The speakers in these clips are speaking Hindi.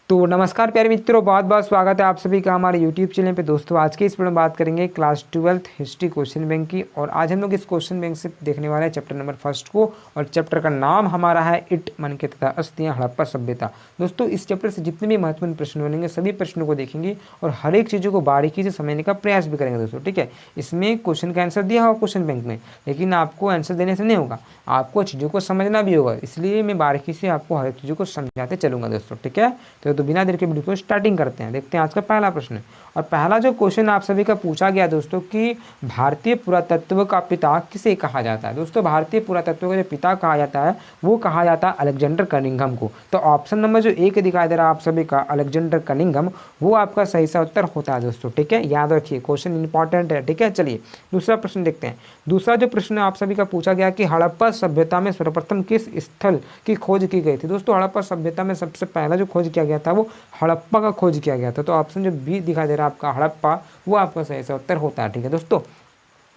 तो नमस्कार प्यारे मित्रों, बहुत बहुत स्वागत है आप सभी का हमारे YouTube चैनल पे। दोस्तों आज के इस वीडियो में बात करेंगे class 12th history question bank की। और आज हम लोग इस क्वेश्चन बैंक से देखने वाले हैं चैप्टर नंबर फर्स्ट को, और चैप्टर का नाम हमारा है ईंट मनके तथा अस्थियां हड़प्पा सभ्यता। दोस्तों इस चैप्टर से जितने भी महत्वपूर्ण प्रश्न बनेंगे सभी प्रश्नों को देखेंगे और हर एक चीज़ों को बारीकी से समझने का प्रयास भी करेंगे दोस्तों, ठीक है। इसमें क्वेश्चन का आंसर दिया होगा क्वेश्चन बैंक में, लेकिन आपको आंसर देने से नहीं होगा, आपको चीज़ों को समझना भी होगा। इसलिए मैं बारीकी से आपको हर एक चीज़ों को समझाते चलूंगा दोस्तों, ठीक है। तो बिना देर के वीडियो को स्टार्टिंग करते हैं। देखते हैं आज का पहला प्रश्न। और पहला जो क्वेश्चन आप सभी का पूछा गया दोस्तों कि भारतीय पुरातत्व का पिता किसे कहा जाता है। दोस्तों भारतीय पुरातत्व का जो पिता कहा जाता है वो कहा जाता है अलेक्जेंडर कनिंघम को। तो ऑप्शन नंबर जो एक दिखाई दे रहा है आप सभी का अलेक्जेंडर कनिंघम, वो आपका सही सा उत्तर होता है दोस्तों, ठीक है। याद रखिए क्वेश्चन इंपॉर्टेंट है, ठीक है। चलिए दूसरा प्रश्न देखते हैं। दूसरा जो प्रश्न आप सभी का पूछा गया कि हड़प्पा सभ्यता में सर्वप्रथम किस स्थल की खोज की गई थी। दोस्तों हड़प्पा सभ्यता में सबसे पहला जो खोज किया गया था वो हड़प्पा का खोज किया गया था। तो ऑप्शन जो बी दिखाई दे रहा है आपका हड़प्पा, वो आपका सही सा उत्तर होता है, ठीक है दोस्तों।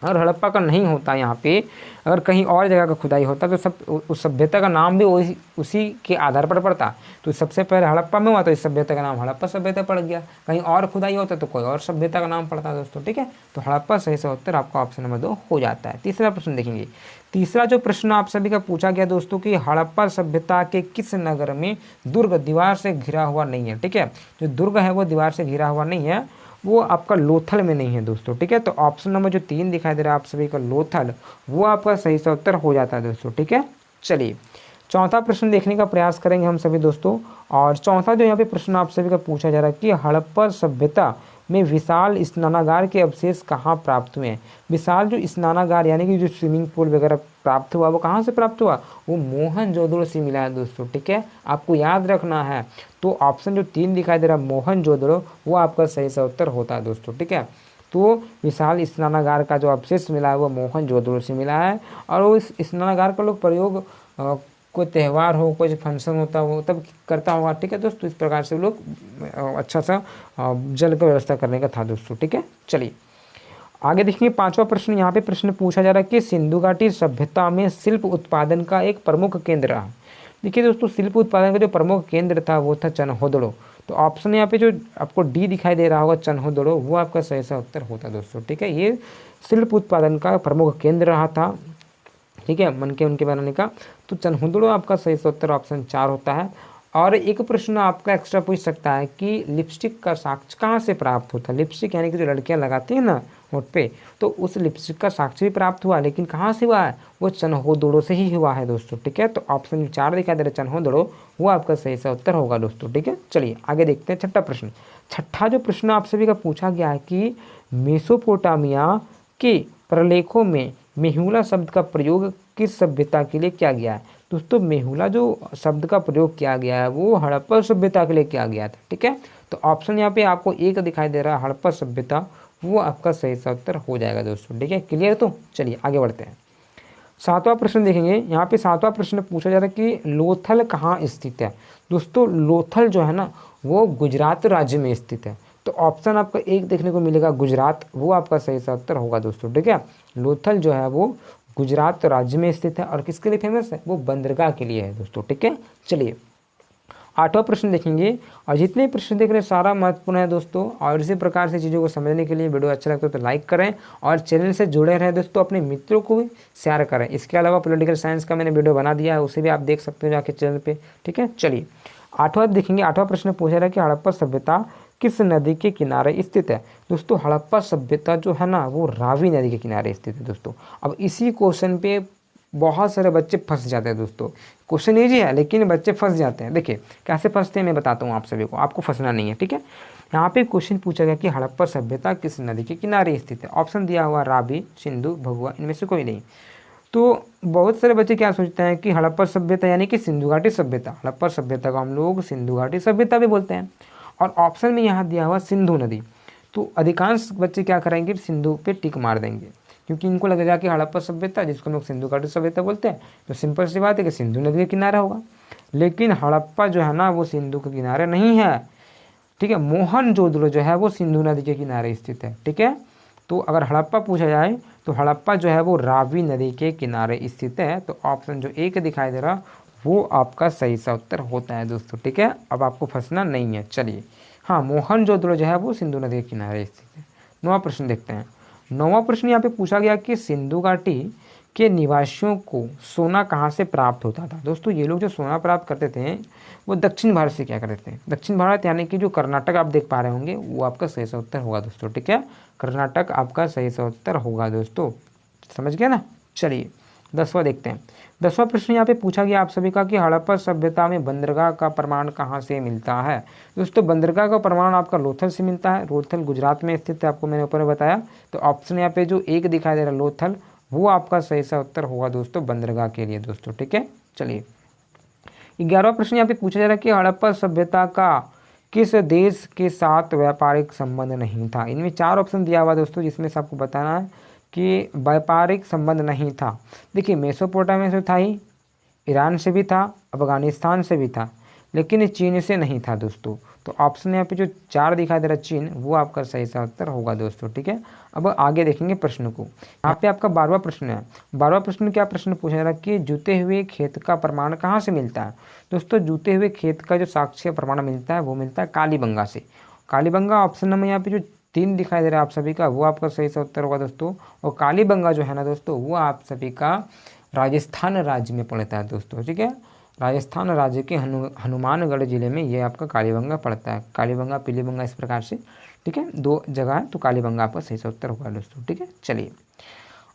अगर हड़प्पा का नहीं होता यहाँ पे, अगर कहीं और जगह का खुदाई होता तो सब उस सभ्यता का नाम भी उसी के आधार पर पड़ता। तो सबसे पहले हड़प्पा में हुआ तो इस सभ्यता का नाम हड़प्पा सभ्यता पड़ गया। कहीं और खुदाई होता तो कोई और सभ्यता का नाम पड़ता है दोस्तों, ठीक है। तो हड़प्पा सही से उत्तर आपका ऑप्शन नंबर 2 हो जाता है। तीसरा प्रश्न देखेंगे। तीसरा जो प्रश्न आप सभी का पूछा गया दोस्तों कि हड़प्पा सभ्यता के किस नगर में दुर्ग दीवार से घिरा हुआ नहीं है, ठीक है। जो दुर्ग है वो दीवार से घिरा हुआ नहीं है, वो आपका लोथल में नहीं है दोस्तों, ठीक है। तो ऑप्शन नंबर जो 3 दिखाई दे रहा है आप सभी का लोथल, वो आपका सही सा उत्तर हो जाता है दोस्तों, ठीक है। चलिए चौथा प्रश्न देखने का प्रयास करेंगे हम सभी दोस्तों। और चौथा जो यहाँ पे प्रश्न आप सभी का पूछा जा रहा है कि हड़प्पा सभ्यता में विशाल स्नानागार के अवशेष कहाँ प्राप्त हुए हैं। विशाल जो स्नानागार यानी कि जो स्विमिंग पूल वगैरह प्राप्त हुआ वो कहाँ से प्राप्त हुआ, वो मोहनजोदड़ो से मिला है दोस्तों, ठीक है। आपको याद रखना है। तो ऑप्शन जो 3 दिखाई दे रहा है मोहनजोदड़ो, वो आपका सही सा उत्तर होता है दोस्तों, ठीक है। तो विशाल स्नानागार का जो अवशेष मिला है वो मोहनजोदड़ो से मिला है। और वो इस स्नानागार का लोग प्रयोग कोई त्यौहार हो, कोई फंक्शन होता हो तब करता होगा, ठीक है दोस्तों। इस प्रकार से लोग अच्छा सा जल का व्यवस्था करने का था दोस्तों, ठीक है। चलिए आगे देखिए पांचवा प्रश्न। यहाँ पे प्रश्न पूछा जा रहा है कि सिंधु घाटी सभ्यता में शिल्प उत्पादन का एक प्रमुख केंद्र रहा। देखिए दोस्तों शिल्प उत्पादन का जो प्रमुख केंद्र था वो था चनहोदड़ो। तो ऑप्शन यहाँ पे जो आपको डी दिखाई दे रहा होगा चनहोदड़ो, वो आपका सही सा उत्तर होता है दोस्तों, ठीक है। ये शिल्प उत्पादन का प्रमुख केंद्र रहा था, ठीक है, मन के उनके बनाने का। तो चनहोदड़ो आपका सही सा उत्तर ऑप्शन 4 होता है। और एक प्रश्न आपका एक्स्ट्रा पूछ सकता है कि लिपस्टिक का साक्ष्य कहाँ से प्राप्त होता है। लिपस्टिक यानी कि जो लड़कियां लगाती हैं ना होठ पे, तो उस लिपस्टिक का साक्ष्य भी प्राप्त हुआ, लेकिन कहाँ से हुआ है, वो चनहोदड़ो से ही हुआ है दोस्तों, ठीक है। तो ऑप्शन 4 दिखाई दे रहा है चनहोदड़ो, वो आपका सही सा उत्तर होगा दोस्तों, ठीक है। चलिए आगे देखते हैं छठा प्रश्न। छठा जो प्रश्न आप सभी का पूछा गया है कि मेसोपोटामिया के प्रलेखों में मेहुला शब्द का प्रयोग किस सभ्यता के लिए किया गया है। दोस्तों मेहुला जो शब्द का प्रयोग किया गया है वो हड़प्पा सभ्यता के लिए किया गया था, ठीक है। तो ऑप्शन यहाँ पे आपको एक दिखाई दे रहा है हड़प्पा सभ्यता, वो आपका सही सा उत्तर हो जाएगा दोस्तों, ठीक है। क्लियर। तो चलिए आगे बढ़ते हैं। सातवां प्रश्न देखेंगे। यहाँ पे सातवां प्रश्न पूछा जा रहा है कि लोथल कहाँ स्थित है। दोस्तों लोथल जो है ना वो गुजरात राज्य में स्थित है। तो ऑप्शन आपका एक देखने को मिलेगा गुजरात, वो आपका सही सा उत्तर होगा दोस्तों, ठीक है। लोथल जो है वो गुजरात राज्य में स्थित है। और किसके लिए फेमस है, वो बंदरगाह के लिए है दोस्तों, ठीक है। चलिए आठवां प्रश्न देखेंगे। और जितने प्रश्न देख रहे हैं सारा महत्वपूर्ण है दोस्तों। और इसी प्रकार से चीज़ों को समझने के लिए वीडियो अच्छा लगता है तो लाइक करें और चैनल से जुड़े रहें दोस्तों, अपने मित्रों को भी शेयर करें। इसके अलावा पॉलिटिकल साइंस का मैंने वीडियो बना दिया है, उसे भी आप देख सकते हो जाके चैनल पे, ठीक है। चलिए आठवां देखेंगे। आठवां प्रश्न पूछा रहा है कि हड़प्पा सभ्यता किस नदी के किनारे स्थित है। दोस्तों हड़प्पा सभ्यता जो है ना वो रावी नदी के किनारे स्थित है दोस्तों। अब इसी क्वेश्चन पे बहुत सारे बच्चे फंस जाते हैं दोस्तों। क्वेश्चन ईजी है लेकिन बच्चे फंस जाते हैं। देखिए कैसे फंसते हैं मैं बताता हूँ आप सभी को, आपको फंसना नहीं है, ठीक है। यहाँ पे क्वेश्चन पूछा गया कि हड़प्पा सभ्यता किस नदी के किनारे स्थित है। ऑप्शन दिया हुआ रावी, सिंधु, भभुआ, इनमें से कोई नहीं। तो बहुत सारे बच्चे क्या सोचते हैं कि हड़प्पा सभ्यता यानी कि सिंधु घाटी सभ्यता। हड़प्पा सभ्यता को हम लोग सिंधु घाटी सभ्यता भी बोलते हैं। और ऑप्शन में यहाँ दिया हुआ सिंधु नदी। तो अधिकांश बच्चे क्या करेंगे, सिंधु पे टिक मार देंगे, क्योंकि इनको लगेगा कि हड़प्पा सभ्यता जिसको हम लोग सिंधु घाटी सभ्यता बोलते हैं, तो सिंपल सी बात है कि सिंधु नदी के किनारा होगा। लेकिन हड़प्पा जो है ना वो सिंधु के किनारे नहीं है, ठीक है। मोहनजोदड़ो जो है वो सिंधु नदी के किनारे स्थित है, ठीक है। तो अगर हड़प्पा पूछा जाए तो हड़प्पा जो है वो रावी नदी के किनारे स्थित है। तो ऑप्शन जो एक दिखाई दे रहा वो आपका सही सा उत्तर होता है दोस्तों। ठीक है, अब आपको फंसना नहीं है। चलिए, हाँ, मोहनजोदड़ो जो है वो सिंधु नदी के किनारे स्थित है। 9वां प्रश्न देखते हैं। 9वां प्रश्न यहाँ पे पूछा गया कि सिंधु घाटी के निवासियों को सोना कहाँ से प्राप्त होता था। दोस्तों, ये लोग जो सोना प्राप्त करते थे वो दक्षिण भारत से क्या करते थे। दक्षिण भारत यानी कि जो कर्नाटक आप देख पा रहे होंगे वो आपका सही सा उत्तर होगा दोस्तों। ठीक है, कर्नाटक आपका सही सा उत्तर होगा दोस्तों। समझ गया ना। चलिए 10वां देखते हैं। 10वां प्रश्न यहाँ पे पूछा गया आप सभी का कि हड़प्पा सभ्यता में बंदरगाह का प्रमाण कहाँ से मिलता है। दोस्तों, बंदरगाह का प्रमाण आपका लोथल से मिलता है। लोथल गुजरात में स्थित है, आपको मैंने ऊपर बताया। तो ऑप्शन यहाँ पे जो एक दिखाई दे रहा है लोथल, वो आपका सही सा उत्तर होगा दोस्तों बंदरगाह के लिए दोस्तों। ठीक है, चलिए 11वां प्रश्न यहाँ पे पूछा जा रहा है कि हड़प्पा सभ्यता का किस देश के साथ व्यापारिक संबंध नहीं था। इनमें 4 ऑप्शन दिया हुआ दोस्तों, जिसमें से आपको बताना है कि व्यापारिक संबंध नहीं था। देखिए, मेसोपोटामिया से था ही, ईरान से भी था, अफगानिस्तान से भी था, लेकिन चीन से नहीं था दोस्तों। तो ऑप्शन यहाँ पे जो 4 दिखाई दे रहा है चीन, वो आपका सही सा उत्तर होगा दोस्तों। ठीक है, अब आगे देखेंगे प्रश्न को। यहाँ पे आपका 12वां प्रश्न है। 12वां प्रश्न क्या प्रश्न पूछा जा रहा है कि जूते हुए खेत का प्रमाण कहाँ से मिलता है। दोस्तों, जूते हुए खेत का जो साक्ष्य प्रमाण मिलता है वो मिलता है कालीबंगा से। कालीबंगा ऑप्शन नंबर यहाँ पे जो 3 दिखाई दे रहा है आप सभी का, वो आपका सही सा उत्तर होगा दोस्तों। और कालीबंगा जो है ना दोस्तों, वो आप सभी का राजस्थान राज्य में पड़ता है दोस्तों। ठीक है, राजस्थान राज्य के हनुमानगढ़ जिले में ये आपका कालीबंगा पड़ता है। कालीबंगा, पीलीबंगा, इस प्रकार से। ठीक है, 2 जगह है, तो कालीबंगा आपका सही सा उत्तर होगा दोस्तों। ठीक है, चलिए,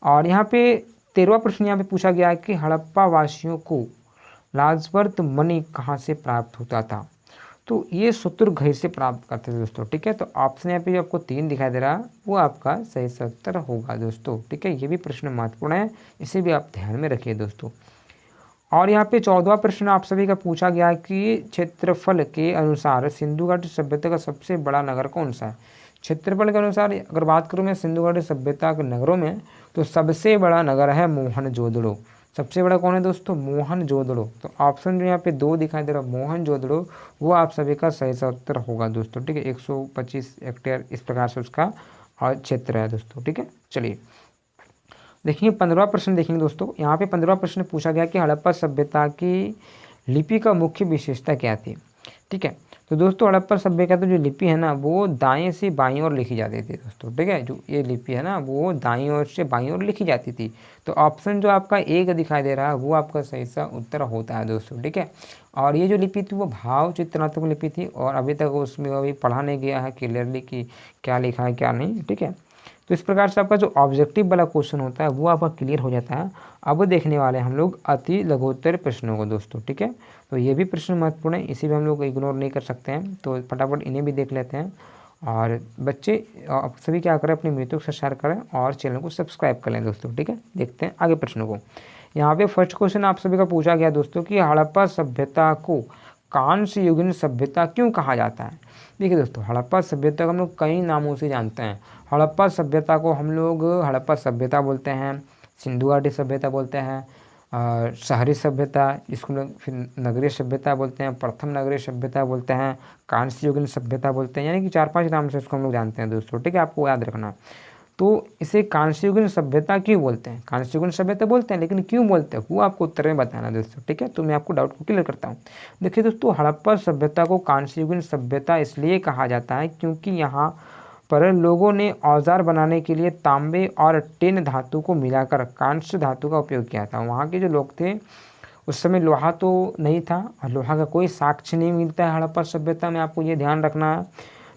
और यहाँ पे 13वां प्रश्न यहाँ पे पूछा गया है कि हड़प्पा वासियों को राजवर्त मणि कहाँ से प्राप्त होता था। तो ये शत्रुघ्न से प्राप्त करते थे दोस्तों। ठीक है, तो ऑप्शन यहाँ पे जो आपको 3 दिखाई दे रहा है वो आपका सही सा उत्तर होगा दोस्तों। ठीक है, ये भी प्रश्न महत्वपूर्ण है, इसे भी आप ध्यान में रखिए दोस्तों। और यहाँ पे 14वां प्रश्न आप सभी का पूछा गया है कि क्षेत्रफल के अनुसार सिंधु घाटी सभ्यता का सबसे बड़ा नगर कौन सा है। क्षेत्रफल के अनुसार अगर बात करूँ मैं सिंधु घाटी सभ्यता के नगरों में, तो सबसे बड़ा नगर है मोहनजोदड़ो। सबसे बड़ा कौन है दोस्तों, मोहनजोदड़ो। तो ऑप्शन जो यहाँ पे 2 दिखाई दे रहा है मोहनजोदड़ो, वो आप सभी का सही सा उत्तर होगा दोस्तों। ठीक है, 125 हेक्टेयर इस प्रकार से उसका क्षेत्र है दोस्तों। ठीक है, चलिए देखिए 15वां प्रश्न देखेंगे दोस्तों। यहाँ पे 15वां प्रश्न पूछा गया कि हड़प्पा सभ्यता की लिपि का मुख्य विशेषता क्या थी। ठीक है, तो दोस्तों हड़प्पा सभ्यता की जो लिपि है ना, वो दाएं से बाईं ओर लिखी जाती थी दोस्तों। ठीक है, जो ये लिपि है ना, वो दाईं ओर से बाईं ओर लिखी जाती थी। तो ऑप्शन जो आपका 1 दिखाई दे रहा है वो आपका सही सा उत्तर होता है दोस्तों। ठीक है, और ये जो लिपि थी वो भाव चित्रात्मक लिपि थी, और अभी तक उसमें अभी पढ़ा नहीं गया है क्लियरली कि क्या लिखा है क्या नहीं। ठीक है, तो इस प्रकार से आपका जो ऑब्जेक्टिव वाला क्वेश्चन होता है वो आपका क्लियर हो जाता है। अब देखने वाले हैं हम लोग अति लघुत्तर प्रश्नों को दोस्तों। ठीक है, तो ये भी प्रश्न महत्वपूर्ण है, इसी भी हम लोग इग्नोर नहीं कर सकते हैं, तो फटाफट इन्हें भी देख लेते हैं। और बच्चे आप सभी क्या करें, अपने मित्रों के साथ शेयर करें और चैनल को सब्सक्राइब कर लें दोस्तों। ठीक है, देखते हैं आगे प्रश्नों को। यहाँ पे फर्स्ट क्वेश्चन आप सभी का पूछा गया दोस्तों कि हड़प्पा सभ्यता को कांस्य युगीन सभ्यता क्यों कहा जाता है। देखिए दोस्तों, हड़प्पा सभ्यता को हम लोग कई नामों से जानते हैं। हड़प्पा सभ्यता को हम लोग हड़प्पा सभ्यता बोलते हैं, सिंधु घाटी सभ्यता बोलते हैं, शहरी सभ्यता, इसको लोग फिर नगरीय सभ्यता बोलते हैं, प्रथम नगरीय सभ्यता बोलते हैं, कांस्य युगीन सभ्यता बोलते हैं, यानी कि 4-5 नाम से इसको हम लोग जानते हैं दोस्तों। ठीक है, आपको याद रखना। तो इसे कांस्य युगीन सभ्यता क्यों बोलते हैं, कांस्य युगीन सभ्यता बोलते हैं, लेकिन क्यों बोलते हैं वो आपको उत्तर में बताना दोस्तों। ठीक है, तो मैं आपको डाउट को क्लियर करता हूँ। देखिए दोस्तों, हड़प्पा सभ्यता को कांस्य युगीन सभ्यता इसलिए कहा जाता है क्योंकि यहाँ पर लोगों ने औजार बनाने के लिए तांबे और टिन धातु को मिलाकर कांस्य धातु का उपयोग किया था। वहाँ के जो लोग थे उस समय लोहा तो नहीं था, और लोहा का कोई साक्ष्य नहीं मिलता है हड़प्पा सभ्यता में, आपको ये ध्यान रखना है।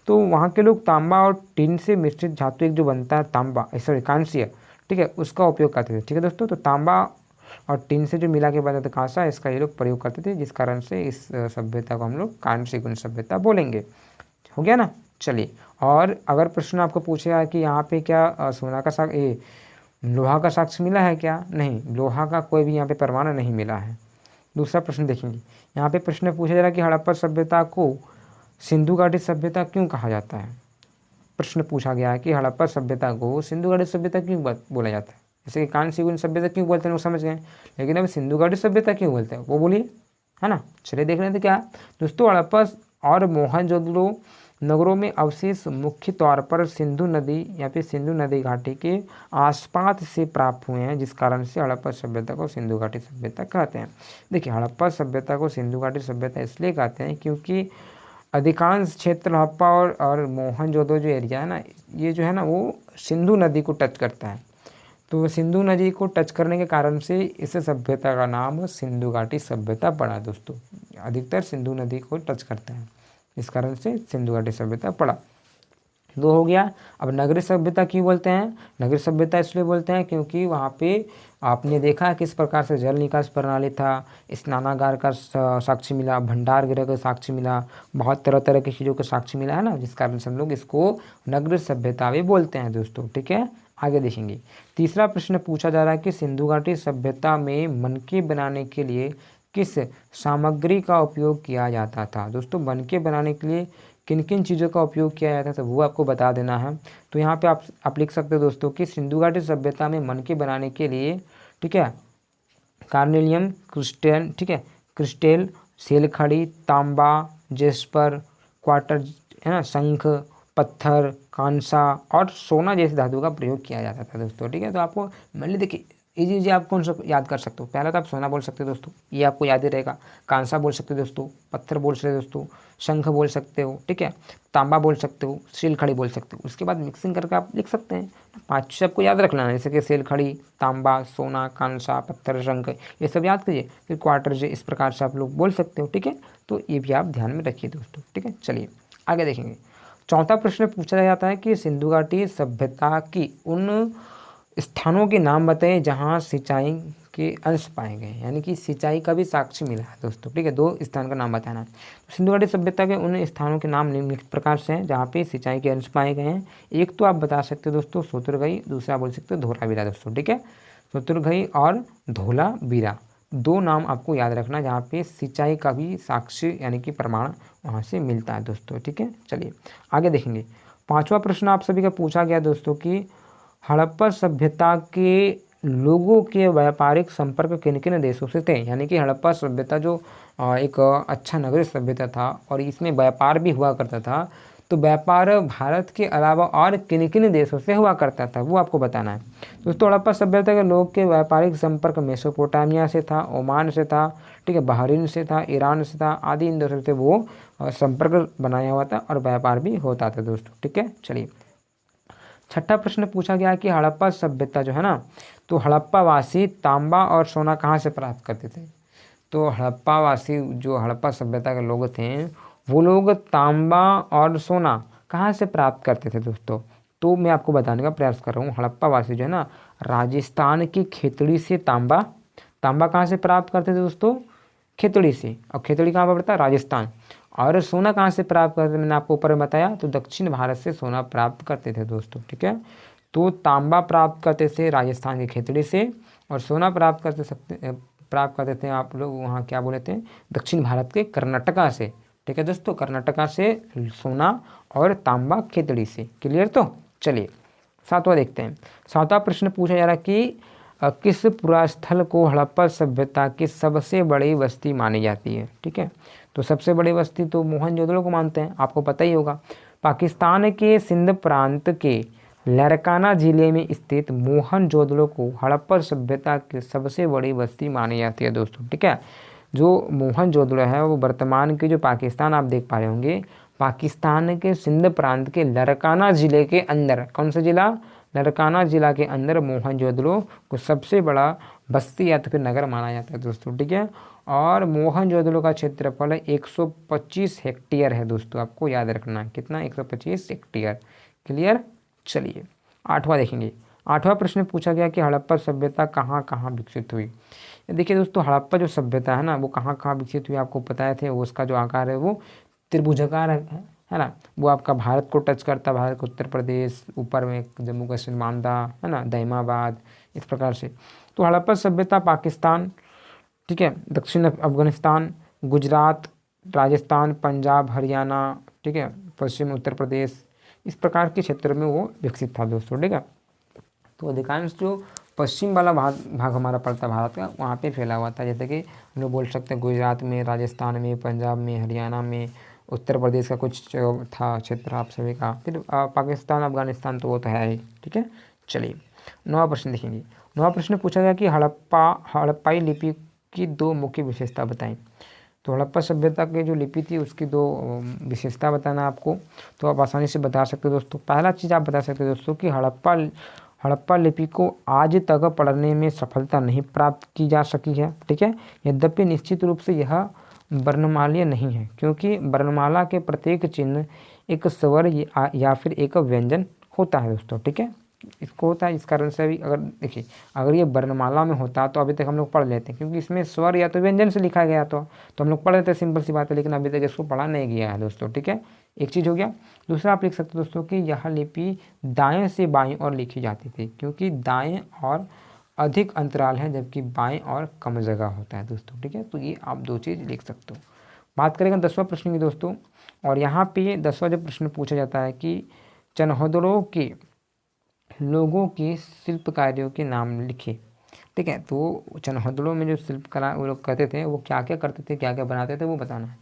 तो वहाँ के लोग तांबा और टिन से मिश्रित धातु एक जो बनता है तांबा, सॉरी कांस्य, ठीक है, उसका उपयोग करते थे। ठीक है दोस्तों, तो तांबा और टिन से जो मिला के बनता था कांसा, इसका ये लोग प्रयोग करते थे, जिस कारण से इस सभ्यता को हम लोग कांस्य युगीन सभ्यता बोलेंगे। हो गया ना। चलिए, और अगर प्रश्न आपको पूछेगा कि यहाँ पे क्या सोना का साक्ष्य, लोहा का साक्ष्य मिला है क्या, नहीं, लोहा का कोई भी यहाँ पे प्रमाण नहीं मिला है। दूसरा प्रश्न देखेंगे। यहाँ पे प्रश्न पूछा जा रहा है कि हड़प्पा सभ्यता को सिंधु घाटी सभ्यता क्यों कहा जाता है। प्रश्न पूछा गया है कि हड़प्पा सभ्यता को सिंधु घाटी सभ्यता क्यों बोला जाता है। जैसे कि कांस्य युगीन सभ्यता क्यों बोलते हैं वो समझ गए, लेकिन अब सिंधु घाटी सभ्यता क्यों बोलते हैं वो बोलिए, है ना। चलिए देख रहे थे क्या दोस्तों, हड़प्पा और मोहनजोदड़ो नगरों में अवशेष मुख्य तौर पर सिंधु नदी या फिर सिंधु नदी घाटी के आसपास से प्राप्त हुए हैं, जिस कारण से हड़प्पा सभ्यता को सिंधु घाटी सभ्यता कहते हैं। देखिए, हड़प्पा सभ्यता को सिंधु घाटी सभ्यता इसलिए कहते हैं क्योंकि अधिकांश क्षेत्र हड़प्पा और मोहनजोदड़ो जो एरिया है ना, ये जो है ना वो सिंधु नदी को टच करता है। तो सिंधु नदी को टच करने के कारण से इस सभ्यता का नाम सिंधु घाटी सभ्यता पड़ा दोस्तों। अधिकतर सिंधु नदी को टच करता है, इस कारण से सिंधु घाटी सभ्यता पड़ा। दो हो गया। अब नगरीय सभ्यता क्यों बोलते हैं? नगरीय सभ्यता इसलिए बोलते हैं क्योंकि वहाँ पे आपने देखा किस प्रकार से जल निकास प्रणाली था, स्नानागार का साक्ष्य मिला, भंडार गृह का साक्ष्य मिला, बहुत तरह तरह की चीज़ों का साक्ष्य मिला है ना, जिस कारण से हम लोग इसको नगरीय सभ्यता भी बोलते हैं दोस्तों। ठीक है, आगे देखेंगे। तीसरा प्रश्न पूछा जा रहा है कि सिंधु घाटी सभ्यता में मनके बनाने के लिए किस सामग्री का उपयोग किया जाता था? दोस्तों, मनके बनाने के लिए किन किन चीज़ों का उपयोग किया जाता था वो आपको बता देना है। तो यहाँ पे आप लिख सकते हो दोस्तों कि सिंधु घाटी सभ्यता में मनके बनाने के लिए, ठीक है, कार्नेलियम क्रिस्टल, ठीक है, क्रिस्टल, सेलखड़ी, तांबा, जेस्पर, क्वार्टर, है ना, शंख, पत्थर, कांसा और सोना जैसे धातु का प्रयोग किया जाता था दोस्तों। ठीक है, तो आपको मान लीजिए देखिए ये चीज़ें आप कौन सा याद कर सकते हो? पहला तो आप सोना बोल सकते हो दोस्तों, ये आपको याद ही रहेगा। कांसा बोल सकते हो दोस्तों, पत्थर बोल सकते हो दोस्तों, शंख बोल सकते हो, ठीक है, तांबा बोल सकते हो, सेलखड़ी बोल सकते हो। उसके बाद मिक्सिंग करके आप लिख सकते हैं। पाँच चीज़ आपको याद रखना है, जैसे कि सेलखड़ी, तांबा, सोना, कांसा, पत्थर, शंख, ये सब याद कीजिए। फिर क्वार्टर जे, इस प्रकार से आप लोग बोल सकते हो। ठीक है, तो ये भी आप ध्यान में रखिए दोस्तों। ठीक है, चलिए आगे देखेंगे। चौथा प्रश्न पूछा जाता है कि सिंधु घाटी सभ्यता की उन स्थानों के नाम बताएं जहां सिंचाई के अंश पाए गए, यानी कि सिंचाई का भी साक्ष्य मिला है दोस्तों। ठीक है, दो स्थान का नाम बताना है। तो सिंधु घाटी सभ्यता के उन स्थानों के नाम निम्नलिखित प्रकार से हैं जहाँ पे सिंचाई के अंश पाए गए हैं। एक तो आप बता सकते हो दोस्तों सोतुरगई, दूसरा बोल सकते हो धोलावीरा दोस्तों। ठीक है, सोतुरगई और धोलावीरा दो नाम आपको याद रखना जहाँ पे सिंचाई का भी साक्ष्य यानी कि प्रमाण वहाँ से मिलता है दोस्तों। ठीक है, चलिए आगे देखेंगे। पांचवा प्रश्न आप सभी का पूछा गया दोस्तों कि हड़प्पा सभ्यता के लोगों के व्यापारिक संपर्क किन किन देशों से थे? यानी कि हड़प्पा सभ्यता जो एक अच्छा नगरीय सभ्यता था और इसमें व्यापार भी हुआ करता था, तो व्यापार भारत के अलावा और किन किन देशों से हुआ करता था वो आपको बताना है दोस्तों। हड़प्पा सभ्यता के लोग के व्यापारिक संपर्क मेसोपोटामिया से था, ओमान से था, ठीक है, बहरीन से था, ईरान से था, आदि इन देशों से वो संपर्क बनाया हुआ था और व्यापार भी होता था दोस्तों। ठीक है, चलिए छठा प्रश्न पूछा गया कि हड़प्पा सभ्यता जो है ना, तो हड़प्पा वासी तांबा और सोना कहाँ से प्राप्त करते थे? तो हड़प्पा वासी जो हड़प्पा सभ्यता के लोग थे वो लोग तांबा और सोना कहाँ से प्राप्त करते थे दोस्तों? तो मैं आपको बताने का प्रयास कर रहा हूँ। हड़प्पा वासी जो है ना, राजस्थान की खेतड़ी से तांबा कहाँ से प्राप्त करते थे दोस्तों? खेतड़ी से। और खेतड़ी कहाँ पर पड़ता है? राजस्थान। और सोना कहाँ से प्राप्त करते थे? मैंने आपको ऊपर बताया, तो दक्षिण भारत से सोना प्राप्त करते थे दोस्तों। ठीक है, तो तांबा प्राप्त करते थे राजस्थान की खेतड़ी से और सोना प्राप्त करते थे आप लोग वहाँ क्या बोले थे, दक्षिण भारत के कर्नाटका से। ठीक है दोस्तों, कर्नाटका से सोना और तांबा खेतड़ी से। क्लियर? तो चलिए सातवां देखते हैं। सातवां प्रश्न पूछा जा रहा है कि किस पुरास्थल को हड़प्पा सभ्यता की सबसे बड़ी बस्ती मानी जाती है? ठीक है, तो सबसे बड़ी बस्ती तो मोहनजोदड़ो को मानते हैं, आपको पता ही होगा। पाकिस्तान के सिंध प्रांत के लरकाना जिले में स्थित मोहनजोदड़ो को हड़प्पा सभ्यता की सबसे बड़ी बस्ती मानी जाती है दोस्तों। ठीक है, जो मोहनजोदड़ो है वो वर्तमान के जो पाकिस्तान आप देख पा रहे होंगे, पाकिस्तान के सिंध प्रांत के लरकाना जिले के अंदर, कौन सा जिला? लरकाना जिला के अंदर मोहनजोदड़ो को सबसे बड़ा बस्ती या तो फिर नगर माना जाता है दोस्तों। ठीक है, और मोहनजोदड़ो का क्षेत्रफल 125 हेक्टेयर है दोस्तों, आपको याद रखना है कितना? 125 हेक्टेयर। क्लियर? चलिए आठवां देखेंगे। आठवां प्रश्न पूछा गया कि हड़प्पा सभ्यता कहाँ कहाँ विकसित हुई? देखिए दोस्तों, हड़प्पा जो सभ्यता है ना वो कहाँ कहाँ विकसित हुई आपको बताए थे। वो उसका जो आकार है वो त्रिभुजाकार है ना, वो आपका भारत को टच करता है, भारत को उत्तर प्रदेश, ऊपर में जम्मू कश्मीर मानदा है ना, दहिमाबाद, इस प्रकार से। तो हड़प्पा सभ्यता पाकिस्तान, ठीक है, दक्षिण अफगानिस्तान, गुजरात, राजस्थान, पंजाब, हरियाणा, ठीक है, पश्चिम उत्तर प्रदेश, इस प्रकार के क्षेत्र में वो विकसित था दोस्तों। ठीक है, तो अधिकांश जो पश्चिम वाला भाग हमारा पड़ता है भारत का, वहाँ पे फैला हुआ था। जैसे कि हम लोग बोल सकते हैं गुजरात में, राजस्थान में, पंजाब में, हरियाणा में उत्तर प्रदेश का कुछ जो था क्षेत्र आप सभी का, फिर पाकिस्तान अफगानिस्तान तो वो तो है ही। ठीक है, चलिए 9वां प्रश्न देखेंगे। 9वां प्रश्न पूछा गया कि हड़प्पाई लिपि की 2 मुख्य विशेषता बताएं। तो हड़प्पा सभ्यता की जो लिपि थी उसकी 2 विशेषता बताना आपको, तो आप आसानी से बता सकते हो दोस्तों। पहला चीज़ आप बता सकते हो दोस्तों कि हड़प्पा लिपि को आज तक पढ़ने में सफलता नहीं प्राप्त की जा सकी है। ठीक है, यद्यपि निश्चित रूप से यह वर्णमालीय नहीं है, क्योंकि वर्णमाला के प्रत्येक चिन्ह एक स्वर या फिर एक व्यंजन होता है दोस्तों। ठीक है, इसको होता है, इस कारण से भी अगर देखिए अगर ये वर्णमाला में होता तो अभी तक हम लोग पढ़ लेते, क्योंकि इसमें स्वर या तो व्यंजन से लिखा गया तो हम लोग पढ़ लेते, सिंपल सी बात है, लेकिन अभी तक इसको पढ़ा नहीं गया है दोस्तों। ठीक है, एक चीज़ हो गया। दूसरा आप लिख सकते हो दोस्तों कि यह लिपि दाएं से बाएं और लिखी जाती थी, क्योंकि दाएं और अधिक अंतराल है जबकि बाएं और कम जगह होता है दोस्तों। ठीक है, तो ये आप 2 चीज़ लिख सकते हो। बात करेंगे 10वां प्रश्न की दोस्तों, और यहाँ पे 10वां जो प्रश्न पूछा जाता है कि चनहदड़ों के लोगों के शिल्प कार्यों के नाम लिखे। ठीक है, तो चनहदड़ों में जो शिल्पकला वो लोग करते थे वो क्या क्या करते थे, क्या क्या बनाते थे वो बताना है।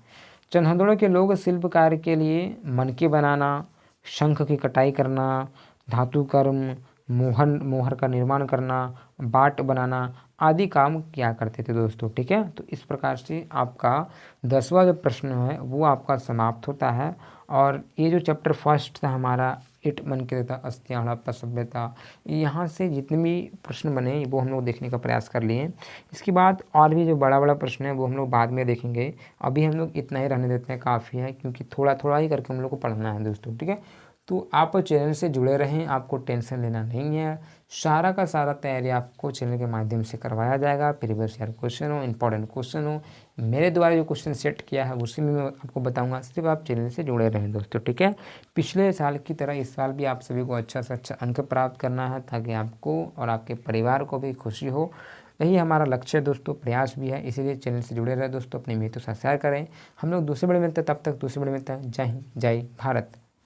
चनहदड़ों के लोग शिल्प कार्य के लिए मनके बनाना, शंख की कटाई करना, धातु कर्म, मोहर का निर्माण करना, बाट बनाना आदि काम किया करते थे दोस्तों। ठीक है, तो इस प्रकार से आपका 10वां जो प्रश्न है वो आपका समाप्त होता है। और ये जो चैप्टर फर्स्ट था हमारा इट मनके तथा अस्थियां हड़प्पा सभ्यता, यहाँ से जितने भी प्रश्न बने वो हम लोग देखने का प्रयास कर लिए। इसके बाद और भी जो बड़ा प्रश्न है वो हम लोग बाद में देखेंगे, अभी हम लोग इतना ही रहने देते हैं, काफ़ी है, क्योंकि थोड़ा थोड़ा ही करके हम लोग को पढ़ना है दोस्तों। ठीक है, तो आप चैनल से जुड़े रहें, आपको टेंशन लेना नहीं है, सारा का सारा तैयारी आपको चैनल के माध्यम से करवाया जाएगा। प्रीवियस ईयर क्वेश्चन हो, इंपॉर्टेंट क्वेश्चन हो, मेरे द्वारा जो क्वेश्चन सेट किया है उसी में मैं आपको बताऊंगा, सिर्फ आप चैनल से जुड़े रहें दोस्तों। ठीक है, पिछले साल की तरह इस साल भी आप सभी को अच्छा से अच्छा अंक प्राप्त करना है, ताकि आपको और आपके परिवार को भी खुशी हो। यही हमारा लक्ष्य है दोस्तों, प्रयास भी है, इसीलिए चैनल से जुड़े रहे दोस्तों, अपने मित्रों के साथ शेयर करें। हम लोग दूसरे बड़े मिलते हैं, तब तक दूसरे बड़े मिलते हैं। जय हिंद, जय भारत।